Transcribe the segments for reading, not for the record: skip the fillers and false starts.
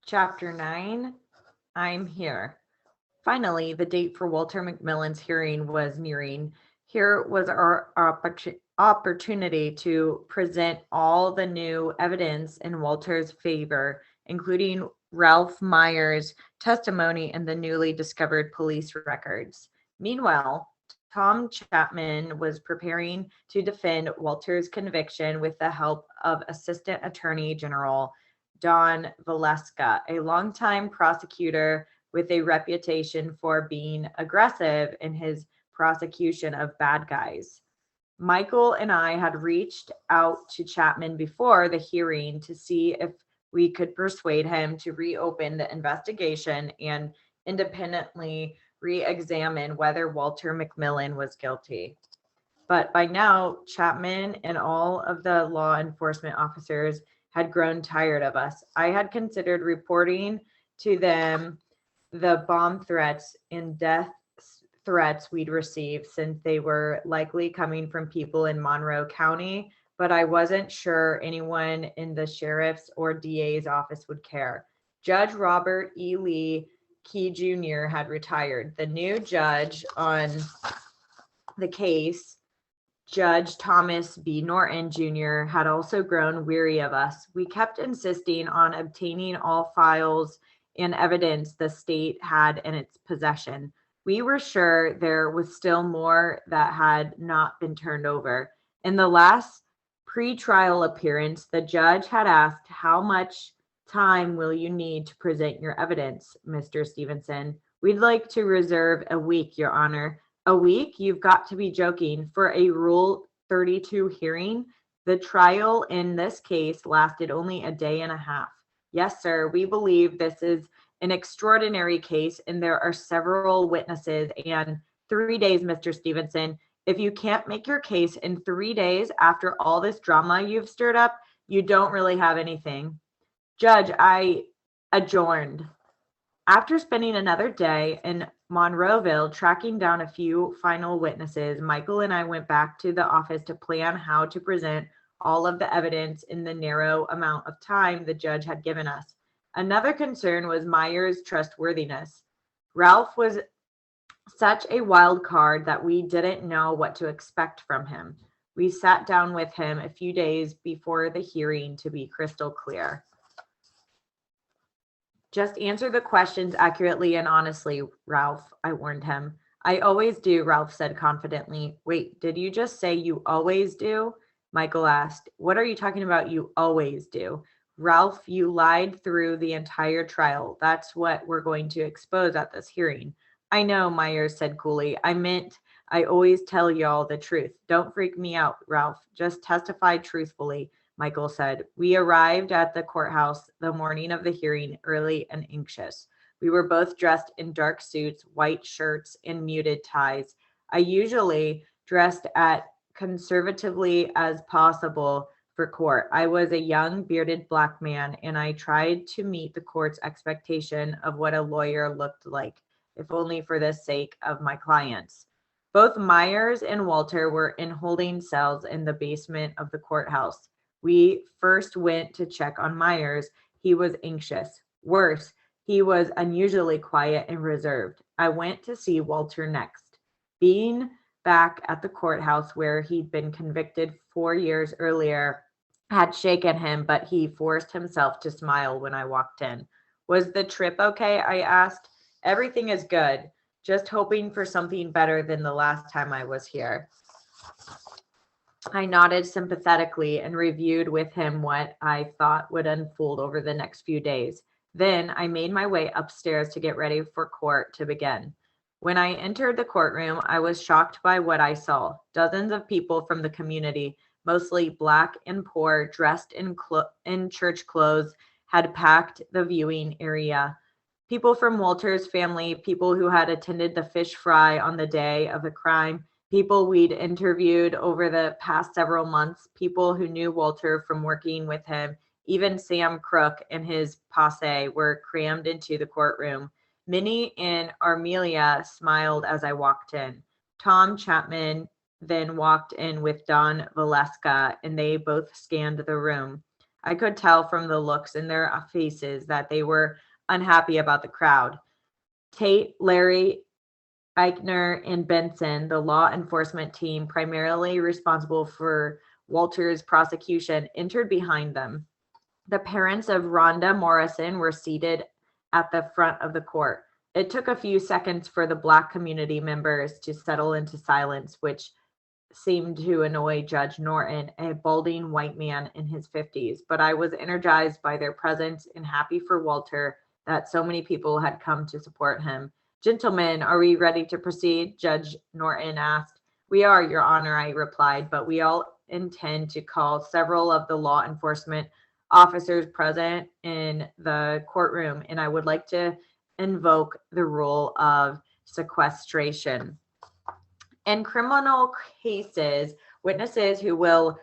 Chapter 9, I'm Here. Finally, the date for Walter McMillan's hearing was nearing. Here was our opportunity to present all the new evidence in Walter's favor, including Ralph Myers' testimony and the newly discovered police records. Meanwhile, Tom Chapman was preparing to defend Walter's conviction with the help of Assistant Attorney General Don Valeska, a longtime prosecutor with a reputation for being aggressive in his prosecution of bad guys. Michael and I had reached out to Chapman before the hearing to see if we could persuade him to reopen the investigation and independently re examine whether Walter McMillan was guilty. But by now, Chapman and all of the law enforcement officers had grown tired of us. I had considered reporting to them the bomb threats and death threats we'd received since they were likely coming from people in Monroe County, but I wasn't sure anyone in the sheriff's or DA's office would care. Judge Robert E. Lee Key Jr. had retired. The new judge on the case, Judge Thomas B. Norton Jr., had also grown weary of us. We kept insisting on obtaining all files and evidence the state had in its possession. We were sure there was still more that had not been turned over. In the last pre-trial appearance, the judge had asked, "How much time will you need to present your evidence, Mr. Stevenson?" "We'd like to reserve a week, Your Honor." "A week? You've got to be joking. For a Rule 32 hearing, the trial in this case lasted only a day and a half." "Yes, sir. We believe this is an extraordinary case and there are several witnesses and 3 days, Mr. Stevenson. If you can't make your case in 3 days after all this drama you've stirred up, you don't really have anything." "Judge, I adjourned." After spending another day in Monroeville tracking down a few final witnesses, Michael and I went back to the office to plan how to present all of the evidence in the narrow amount of time the judge had given us. Another concern was Myers' trustworthiness. Ralph was such a wild card that we didn't know what to expect from him. We sat down with him a few days before the hearing to be crystal clear. "Just answer the questions accurately and honestly, Ralph," I warned him. "I always do," Ralph said confidently. "Wait, did you just say you always do?" Michael asked. "What are you talking about, you always do?" "Ralph, you lied through the entire trial. That's what we're going to expose at this hearing." "I know," Myers said coolly. "I meant I always tell y'all the truth. Don't freak me out, Ralph. Just testify truthfully," Michael said. We arrived at the courthouse the morning of the hearing, early and anxious. We were both dressed in dark suits, white shirts, and muted ties. I usually dressed as conservatively as possible for court. I was a young, bearded black man, and I tried to meet the court's expectation of what a lawyer looked like, if only for the sake of my clients. Both Myers and Walter were in holding cells in the basement of the courthouse. We first went to check on Myers. He was anxious. Worse, he was unusually quiet and reserved. I went to see Walter next. Being back at the courthouse where he'd been convicted 4 years earlier had shaken him, but he forced himself to smile when I walked in. "Was the trip okay?" I asked. "Everything is good. Just hoping for something better than the last time I was here." I nodded sympathetically and reviewed with him what I thought would unfold over the next few days. Then I made my way upstairs to get ready for court to begin. When I entered the courtroom, I was shocked by what I saw. Dozens of people from the community, mostly black and poor, dressed in church clothes, had packed the viewing area. People from Walter's family, people who had attended the fish fry on the day of the crime, people we'd interviewed over the past several months, people who knew Walter from working with him, even Sam Crook and his posse were crammed into the courtroom. Minnie and Armelia smiled as I walked in. Tom Chapman then walked in with Don Valeska, and they both scanned the room. I could tell from the looks in their faces that they were unhappy about the crowd. Tate, Larry, Eichner, and Benson, the law enforcement team primarily responsible for Walter's prosecution, entered behind them. The parents of Rhonda Morrison were seated at the front of the court. It took a few seconds for the Black community members to settle into silence, which seemed to annoy Judge Norton, a balding white man in his 50s. But I was energized by their presence and happy for Walter that so many people had come to support him. Gentlemen, are we ready to proceed? Judge Norton asked. We are, Your Honor, I replied, but we all intend to call several of the law enforcement officers present in the courtroom, and I would like to invoke the rule of sequestration. In criminal cases, witnesses who will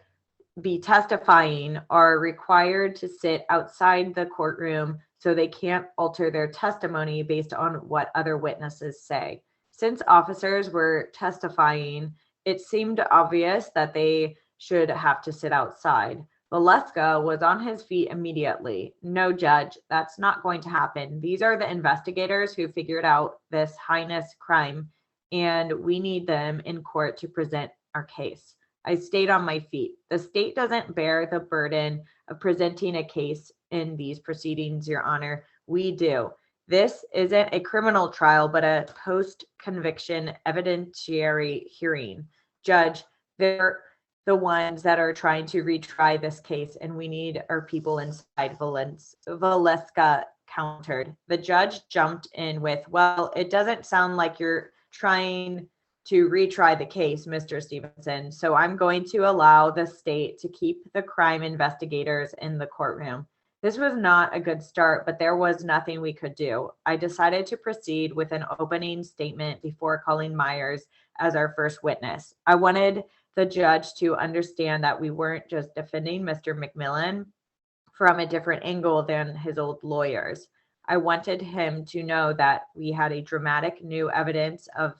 be testifying are required to sit outside the courtroom so they can't alter their testimony based on what other witnesses say. Since officers were testifying, it seemed obvious that they should have to sit outside. Valeska was on his feet immediately. No, Judge, that's not going to happen. These are the investigators who figured out this heinous crime, and we need them in court to present our case. I stayed on my feet. The state doesn't bear the burden of presenting a case in these proceedings, Your Honor. We do. This isn't a criminal trial, but a post-conviction evidentiary hearing. Judge, they're the ones that are trying to retry this case, and we need our people inside, Valeska countered. The judge jumped in with, well, it doesn't sound like you're trying to retry the case, Mr. Stevenson, so I'm going to allow the state to keep the crime investigators in the courtroom. This was not a good start, but there was nothing we could do. I decided to proceed with an opening statement before calling Myers as our first witness. I wanted the judge to understand that we weren't just defending Mr. McMillan from a different angle than his old lawyers. I wanted him to know that we had a dramatic new evidence of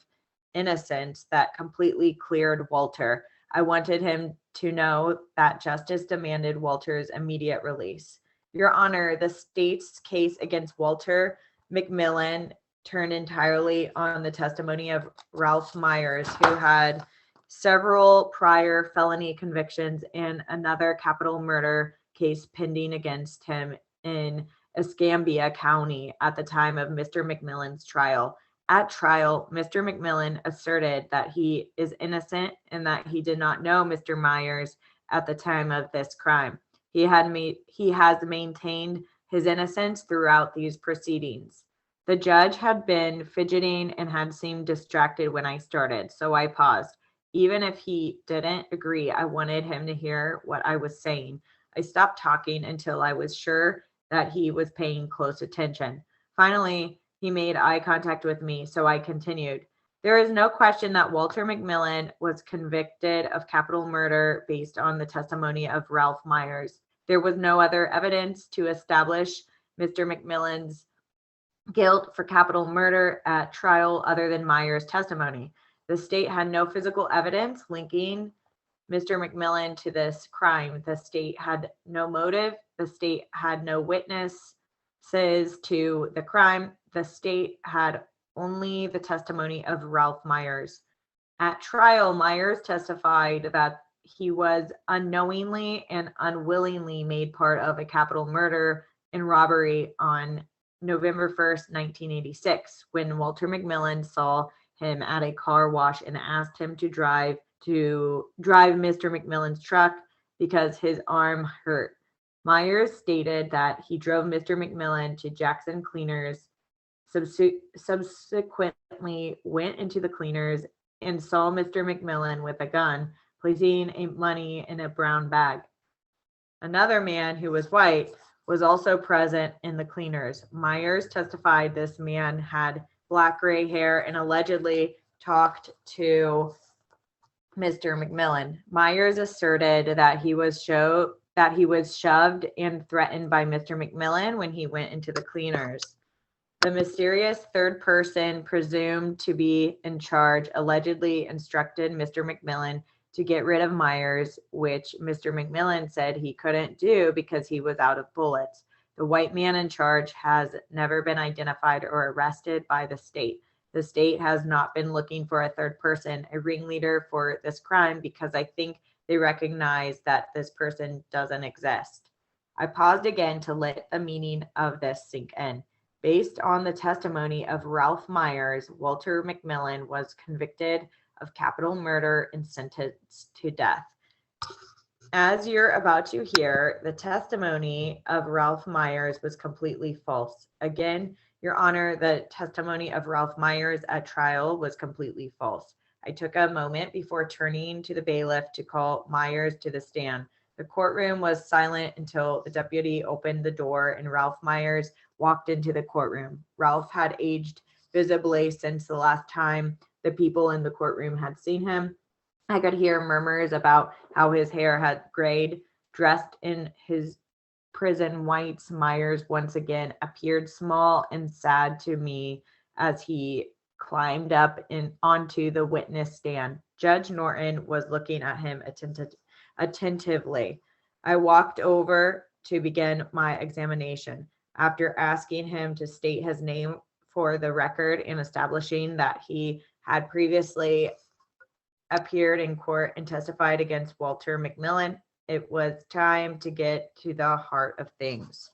innocence that completely cleared Walter. I wanted him to know that justice demanded Walter's immediate release. Your Honor, the state's case against Walter McMillan turned entirely on the testimony of Ralph Myers, who had several prior felony convictions and another capital murder case pending against him in Escambia County at the time of Mr. McMillan's trial. At trial, Mr. McMillan asserted that he is innocent and that he did not know Mr. Myers at the time of this crime. He has maintained his innocence throughout these proceedings. The judge had been fidgeting and had seemed distracted when I started, so I paused. Even if he didn't agree, I wanted him to hear what I was saying. I stopped talking until I was sure that he was paying close attention. Finally, he made eye contact with me, so I continued. There is no question that Walter McMillan was convicted of capital murder based on the testimony of Ralph Myers. There was no other evidence to establish Mr. McMillan's guilt for capital murder at trial other than Myers' testimony. The state had no physical evidence linking Mr. McMillan to this crime. The state had no motive. The state had no witnesses to the crime. The state had only the testimony of Ralph Myers. At trial, Myers testified that he was unknowingly and unwillingly made part of a capital murder and robbery on November 1st, 1986, when Walter McMillan saw him at a car wash and asked him to drive Mr. McMillan's truck because his arm hurt. Myers stated that he drove Mr. McMillan to Jackson Cleaners, subsequently went into the cleaners and saw Mr. McMillan with a gun, placing money in a brown bag. Another man who was white was also present in the cleaners. Myers testified this man had black gray hair and allegedly talked to Mr. McMillan. Myers asserted that he was shoved and threatened by Mr. McMillan when he went into the cleaners. The mysterious third person presumed to be in charge allegedly instructed Mr. McMillan to get rid of Myers, which Mr. McMillan said he couldn't do because he was out of bullets. The white man in charge has never been identified or arrested by the state. The state has not been looking for a third person, a ringleader for this crime, because I think they recognize that this person doesn't exist. I paused again to let the meaning of this sink in. Based on the testimony of Ralph Myers, Walter McMillan was convicted of capital murder and sentenced to death. As you're about to hear, the testimony of Ralph Myers was completely false. Again, Your Honor, the testimony of Ralph Myers at trial was completely false. I took a moment before turning to the bailiff to call Myers to the stand. The courtroom was silent until the deputy opened the door and Ralph Myers walked into the courtroom. Ralph had aged visibly since the last time the people in the courtroom had seen him. I could hear murmurs about how his hair had grayed. Dressed in his prison whites, Myers once again appeared small and sad to me as he climbed up onto the witness stand. Judge Norton was looking at him attentively. I walked over to begin my examination. After asking him to state his name for the record and establishing that he had previously appeared in court and testified against Walter McMillan, it was time to get to the heart of things.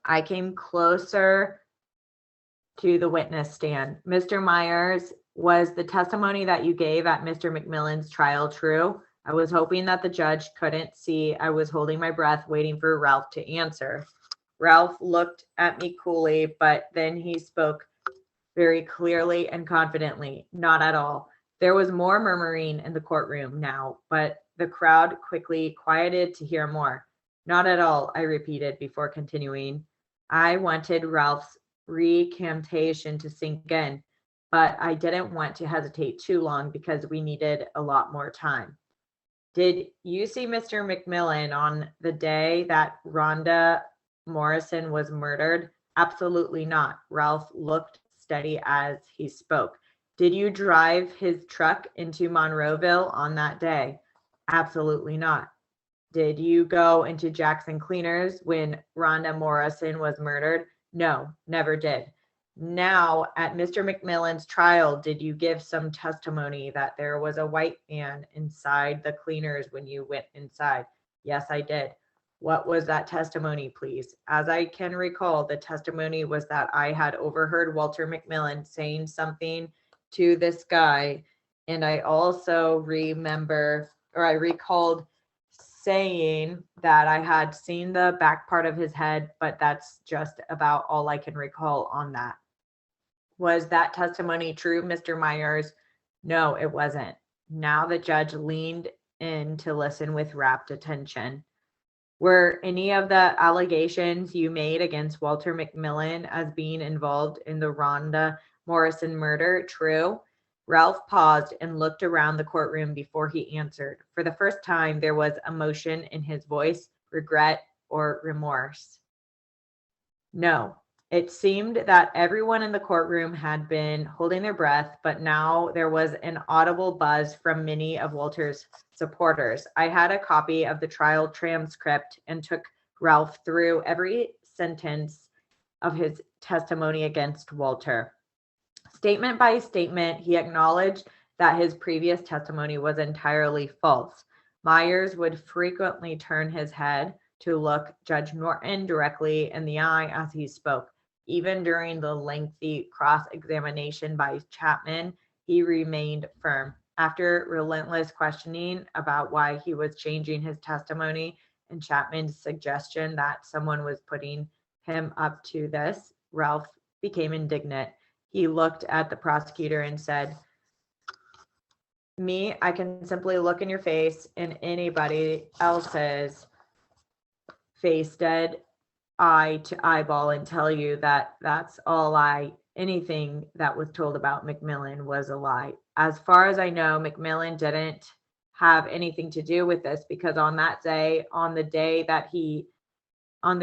I came closer to the witness stand. Mr. Myers, was the testimony that you gave at Mr. McMillan's trial true? I was hoping that the judge couldn't see. I was holding my breath, waiting for Ralph to answer. Ralph looked at me coolly, but then he spoke very clearly and confidently. Not at all. There was more murmuring in the courtroom now, but the crowd quickly quieted to hear more. Not at all, I repeated before continuing. I wanted Ralph's recantation to sink in, but I didn't want to hesitate too long because we needed a lot more time. Did you see Mr. McMillan on the day that Rhonda Morrison was murdered? Absolutely not. Ralph looked steady as he spoke. Did you drive his truck into Monroeville on that day? Absolutely not. Did you go into Jackson Cleaners when Rhonda Morrison was murdered? No, never did. Now, at Mr. McMillan's trial, did you give some testimony that there was a white man inside the cleaners when you went inside? Yes, I did. What was that testimony, please? As I can recall, the testimony was that I had overheard Walter McMillan saying something to this guy, and I also I recalled saying that I had seen the back part of his head, but that's just about all I can recall on that. Was that testimony true, Mr. Myers? No, it wasn't. Now the judge leaned in to listen with rapt attention. Were any of the allegations you made against Walter McMillan as being involved in the Rhonda Morrison murder true? Ralph paused and looked around the courtroom before he answered. For the first time, there was emotion in his voice, regret or remorse. No. It seemed that everyone in the courtroom had been holding their breath, but now there was an audible buzz from many of Walter's supporters. I had a copy of the trial transcript and took Ralph through every sentence of his testimony against Walter. Statement by statement, he acknowledged that his previous testimony was entirely false. Myers would frequently turn his head to look Judge Norton directly in the eye as he spoke. Even during the lengthy cross-examination by Chapman, he remained firm. After relentless questioning about why he was changing his testimony and Chapman's suggestion that someone was putting him up to this, Ralph became indignant. He looked at the prosecutor and said, "Me, I can simply look in your face and anybody else's face dead eye to eyeball and tell you that anything that was told about McMillan was a lie. As far as I know, McMillan didn't have anything to do with this because on the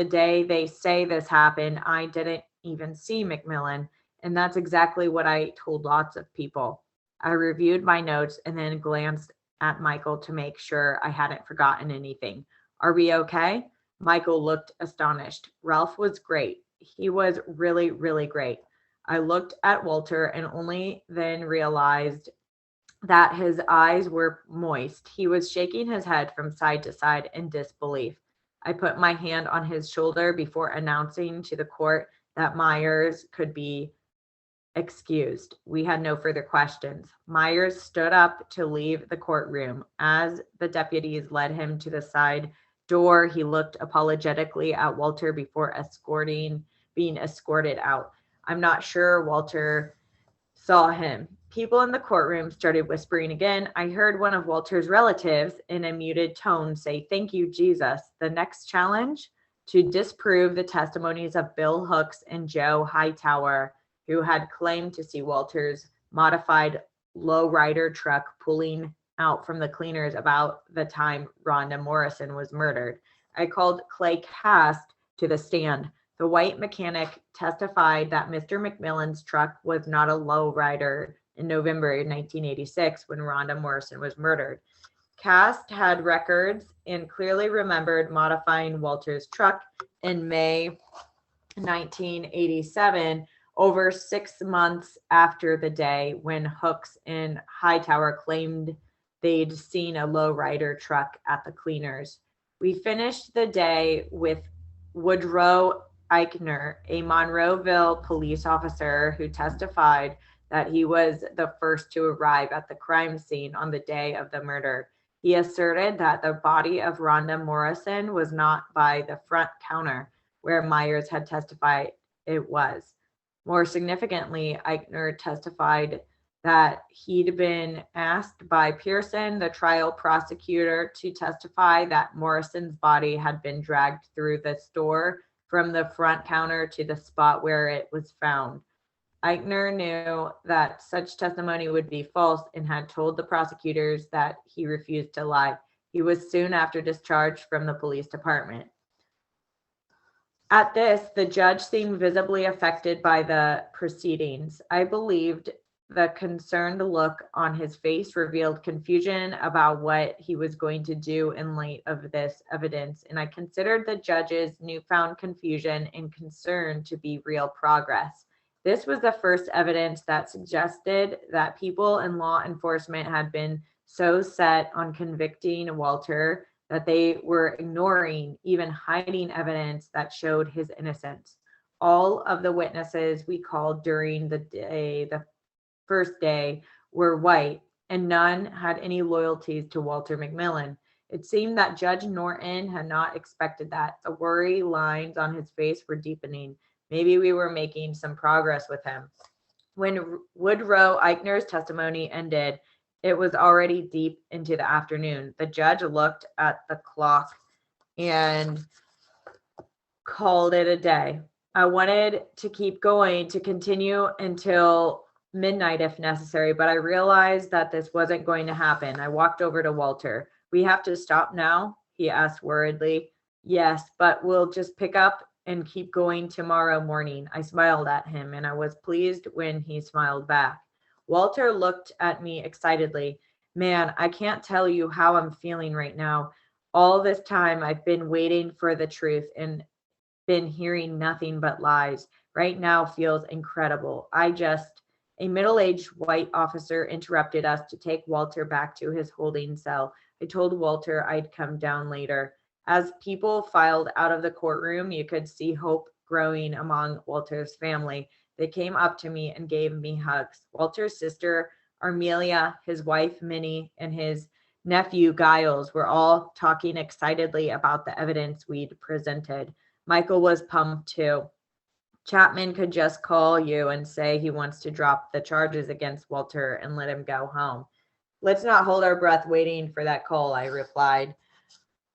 day they say this happened, I didn't even see McMillan. And that's exactly what I told lots of people. I reviewed my notes and then glanced at Michael to make sure I hadn't forgotten anything. Are we okay? Michael looked astonished. Ralph was great. He was really, really great. I looked at Walter and only then realized that his eyes were moist. He was shaking his head from side to side in disbelief. I put my hand on his shoulder before announcing to the court that Myers could be excused. We had no further questions. Myers stood up to leave the courtroom. As the deputies led him to the side door, he looked apologetically at Walter before being escorted out. I'm not sure Walter saw him. People in the courtroom started whispering again. I heard one of Walter's relatives in a muted tone say, "Thank you, Jesus." The next challenge to disprove the testimonies of Bill Hooks and Joe Hightower, who had claimed to see Walter's modified lowrider truck pulling out from the cleaners about the time Rhonda Morrison was murdered. I called Clay Cast to the stand. The white mechanic testified that Mr. McMillan's truck was not a lowrider in November 1986 when Rhonda Morrison was murdered. Cast had records and clearly remembered modifying Walter's truck in May 1987, over 6 months after the day when Hooks and Hightower claimed they'd seen a lowrider truck at the cleaners. We finished the day with Woodrow Eichner, a Monroeville police officer who testified that he was the first to arrive at the crime scene on the day of the murder. He asserted that the body of Rhonda Morrison was not by the front counter where Myers had testified it was. More significantly, Eichner testified that he'd been asked by Pearson, the trial prosecutor, to testify that Morrison's body had been dragged through the store from the front counter to the spot where it was found. Eichner knew that such testimony would be false and had told the prosecutors that he refused to lie. He was soon after discharged from the police department. At this, the judge seemed visibly affected by the proceedings. I believed the concerned look on his face revealed confusion about what he was going to do in light of this evidence, and I considered the judge's newfound confusion and concern to be real progress. This was the first evidence that suggested that people in law enforcement had been so set on convicting Walter that they were ignoring, even hiding evidence that showed his innocence. All of the witnesses we called during the first day were white, and none had any loyalties to Walter McMillan. It seemed that Judge Norton had not expected that. The worry lines on his face were deepening. Maybe we were making some progress with him. When Woodrow Eichner's testimony ended, it was already deep into the afternoon. The judge looked at the clock and called it a day. I wanted to keep going, to continue until midnight if necessary, but I realized that this wasn't going to happen. I walked over to Walter. "We have to stop now?" he asked worriedly. "Yes, but we'll just pick up and keep going tomorrow morning." I smiled at him, and I was pleased when he smiled back. Walter looked at me excitedly. "Man, I can't tell you how I'm feeling right now. All this time I've been waiting for the truth and been hearing nothing but lies. Right now feels incredible. A middle-aged white officer interrupted us to take Walter back to his holding cell. I told Walter I'd come down later. As people filed out of the courtroom, you could see hope growing among Walter's family. They came up to me and gave me hugs. Walter's sister, Armelia, his wife, Minnie, and his nephew, Giles, were all talking excitedly about the evidence we'd presented. Michael was pumped too. "Chapman could just call you and say he wants to drop the charges against Walter and let him go home." "Let's not hold our breath waiting for that call," I replied.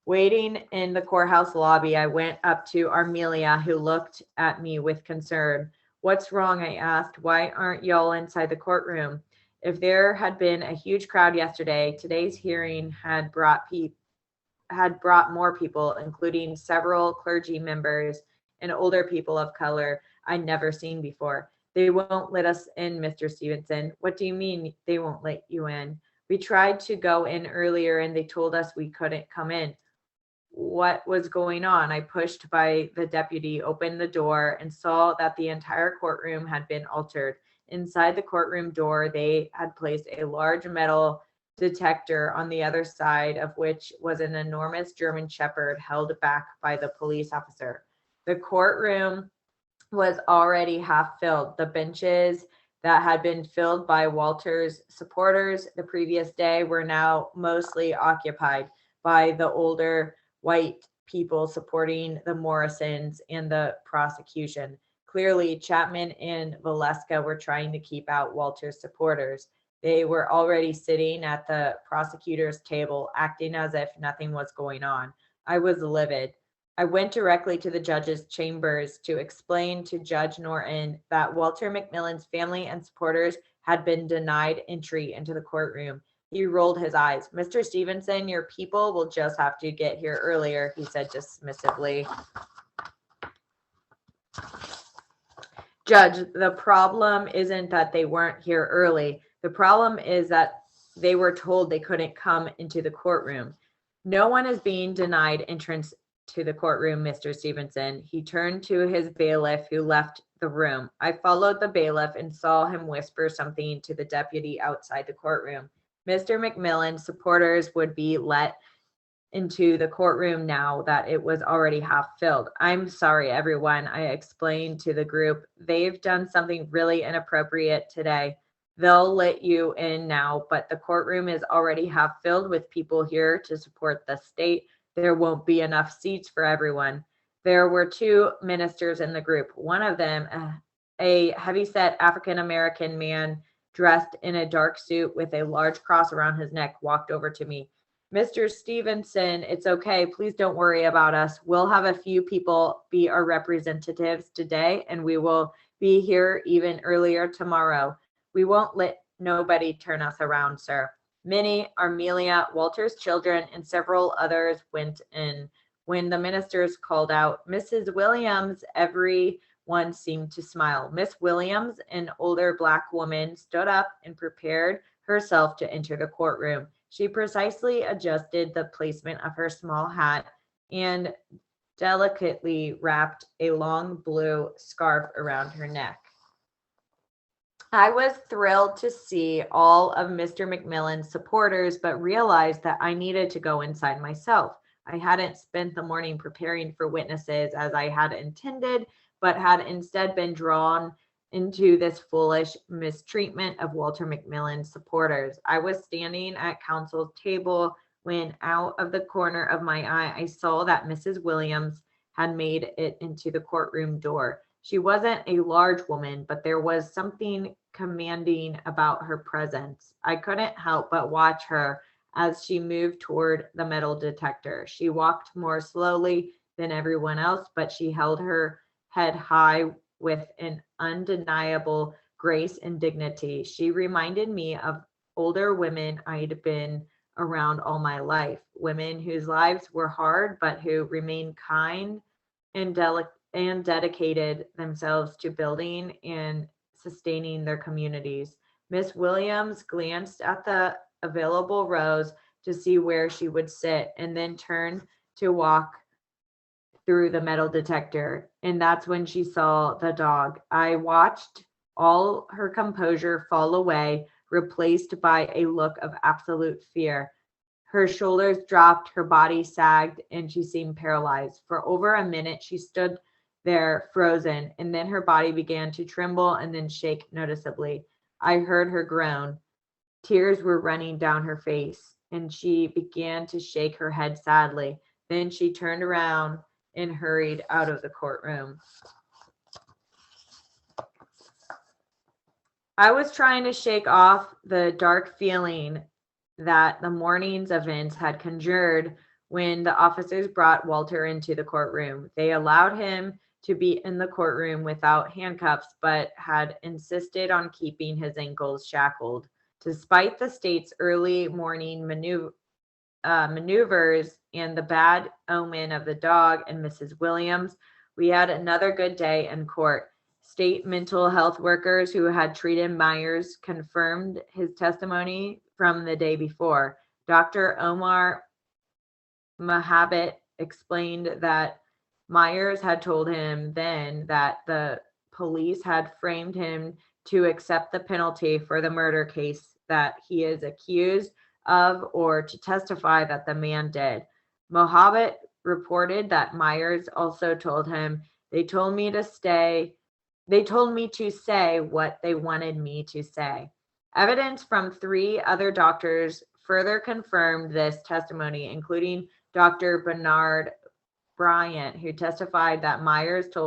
Waiting in the courthouse lobby, I went up to Armelia, who looked at me with concern. "What's wrong?" I asked. "Why aren't y'all inside the courtroom?" If there had been a huge crowd yesterday, today's hearing had brought more people, including several clergy members and older people of color I'd never seen before. They won't let us in, Mr. Stevenson. What do you mean they won't let you in? We tried to go in earlier and they told us we couldn't come in. What was going on? I pushed by the deputy, opened the door, and saw that the entire courtroom had been altered. Inside the courtroom door, they had placed a large metal detector on the other side of which was an enormous German shepherd held back by the police officer. The courtroom was already half filled. The benches that had been filled by Walter's supporters the previous day were now mostly occupied by the older white people supporting the Morrisons and the prosecution. Clearly, Chapman and Valeska were trying to keep out Walter's supporters. They were already sitting at the prosecutor's table, acting as if nothing was going on. I was livid. I went directly to the judge's chambers to explain to Judge Norton that Walter McMillan's family and supporters had been denied entry into the courtroom. He rolled his eyes. Mr. Stevenson, your people will just have to get here earlier, he said dismissively. Judge, the problem isn't that they weren't here early. The problem is that they were told they couldn't come into the courtroom. No one is being denied entrance to the courtroom, Mr. Stevenson. He turned to his bailiff, who left the room. I followed the bailiff and saw him whisper something to the deputy outside the courtroom. Mr. McMillan's supporters would be let into the courtroom now that it was already half filled. I'm sorry, everyone, I explained to the group. They've done something really inappropriate today. They'll let you in now, but the courtroom is already half filled with people here to support the state. There won't be enough seats for everyone. There were two ministers in the group. One of them, a heavyset African-American man dressed in a dark suit with a large cross around his neck, walked over to me. Mr. Stevenson, it's okay. Please don't worry about us. We'll have a few people be our representatives today, and we will be here even earlier tomorrow. We won't let nobody turn us around, sir. Minnie, Armelia, Walter's children, and several others went in. When the ministers called out, Mrs. Williams, everyone seemed to smile. Miss Williams, an older Black woman, stood up and prepared herself to enter the courtroom. She precisely adjusted the placement of her small hat and delicately wrapped a long blue scarf around her neck. I was thrilled to see all of Mr. McMillan's supporters, but realized that I needed to go inside myself. I hadn't spent the morning preparing for witnesses as I had intended, but had instead been drawn into this foolish mistreatment of Walter McMillan's supporters. I was standing at counsel's table when out of the corner of my eye, I saw that Mrs. Williams had made it into the courtroom door. She wasn't a large woman, but there was something commanding about her presence. I couldn't help but watch her as she moved toward the metal detector. She walked more slowly than everyone else, but she held her head high with an undeniable grace and dignity. She reminded me of older women I'd been around all my life, women whose lives were hard, but who remained kind and dedicated themselves to building and sustaining their communities. Miss Williams glanced at the available rows to see where she would sit and then turned to walk through the metal detector. And that's when she saw the dog. I watched all her composure fall away, replaced by a look of absolute fear. Her shoulders dropped, her body sagged, and she seemed paralyzed. For over a minute, she stood there frozen, and then her body began to tremble and then shake noticeably. I heard her groan. Tears were running down her face, and she began to shake her head sadly. Then she turned around and hurried out of the courtroom. I was trying to shake off the dark feeling that the morning's events had conjured when the officers brought Walter into the courtroom. They allowed him to be in the courtroom without handcuffs, but had insisted on keeping his ankles shackled. Despite the state's early morning maneuvers and the bad omen of the dog and Mrs. Williams, we had another good day in court. State mental health workers who had treated Myers confirmed his testimony from the day before. Dr. Omar Mahabit explained that Myers had told him then that the police had framed him to accept the penalty for the murder case that he is accused of or to testify that the man did. Mohabit reported that Myers also told him, they told me to say what they wanted me to say. Evidence from 3 other doctors further confirmed this testimony, including Dr. Bernard Bryant, who testified that Myers told